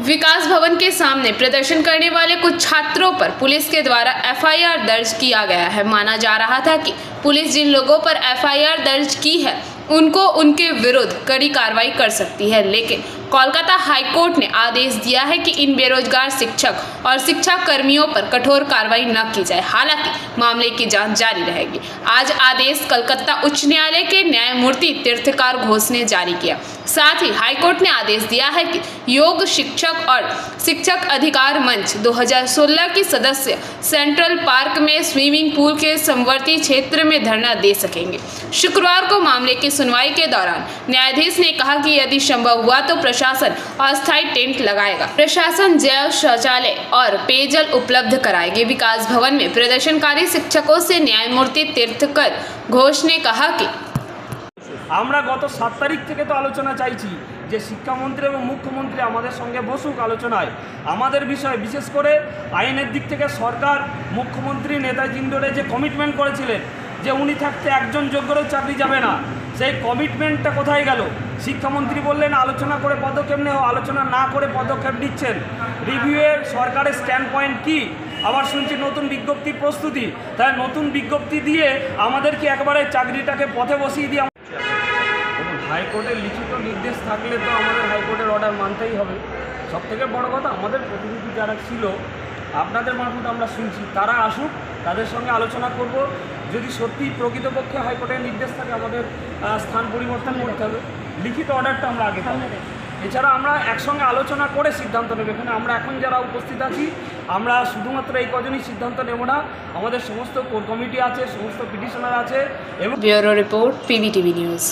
विकास भवन के सामने प्रदर्शन करने वाले कुछ छात्रों पर पुलिस के द्वारा एफआईआर दर्ज किया गया है। माना जा रहा था कि पुलिस जिन लोगों पर एफआईआर दर्ज की है उनको उनके विरुद्ध कड़ी कार्रवाई कर सकती है, लेकिन कोलकाता हाईकोर्ट ने आदेश दिया है कि इन बेरोजगार शिक्षक और शिक्षा कर्मियों पर कठोर कार्रवाई न की जाए। हालांकि मामले की जांच जारी रहेगी। आज आदेश कलकत्ता उच्च न्यायालय के न्यायमूर्ति तीर्थकार घोष ने जारी किया। साथ ही हाईकोर्ट ने आदेश दिया है कि योग शिक्षक और शिक्षक अधिकार मंच 2016 की सदस्य सेंट्रल पार्क में स्विमिंग पूल के समवर्ती क्षेत्र में धरना दे सकेंगे। शुक्रवार को मामले की सुनवाई के दौरान न्यायाधीश ने कहा कि यदि संभव हुआ तो प्रशासन अस्थायी टेंट लगाएगा। प्रशासन जैव शौचालय और पेयजल उपलब्ध कराएगी। विकास भवन में प्रदर्शनकारी शिक्षकों से न्यायमूर्ति तीर्थकर घोष ने कहा कि আমরা গত 7 তারিখ থেকে তো আলোচনা চাইছি যে শিক্ষামন্ত্রী এবং মুখ্যমন্ত্রী আমাদের সঙ্গে বসুক আলোচনায়। আমাদের বিষয় বিশেষ করে আইনের দিক থেকে সরকার মুখ্যমন্ত্রী নেতাজি ইন্দোরে যে কমিটমেন্ট করেছিলেন যে উনি থাকতে একজন যোগ্যরও চাকরি যাবে না, সেই কমিটমেন্টটা কোথায় গেল? শিক্ষামন্ত্রী বললেন আলোচনা করে পদক্ষেপ নেও, আলোচনা না করে পদক্ষেপ নিচ্ছেন। রিভিউয়ের সরকারের স্ট্যান্ড পয়েন্ট কী? আবার শুনছি নতুন বিজ্ঞপ্তি প্রস্তুতি। তাই নতুন বিজ্ঞপ্তি দিয়ে আমাদেরকে একবারে চাকরিটাকে পথে বসিয়ে দিয়ে হাইকোর্টের লিখিত নির্দেশ থাকলে তো আমাদের হাইকোর্টের অর্ডার মানতেই হবে। সবথেকে বড় কথা আমাদের প্রতিনিধি যারা ছিল আপনাদের মারফত আমরা শুনছি, তারা আসুক, তাদের সঙ্গে আলোচনা করব। যদি সত্যি প্রকৃতপক্ষে হাইকোর্টের নির্দেশ থাকে আমাদের স্থান পরিবর্তন করতে হবে, লিখিত অর্ডারটা আমরা আগে পাবো। এছাড়া আমরা একসঙ্গে আলোচনা করে সিদ্ধান্ত নেব। এখানে আমরা এখন যারা উপস্থিত আছি আমরা শুধুমাত্র এই কজনই সিদ্ধান্ত নেব না, আমাদের সমস্ত কোর কমিটি আছে, সমস্ত পিটিশনার আছে এবং ব্যুরো রিপোর্ট PVTV নিউজ।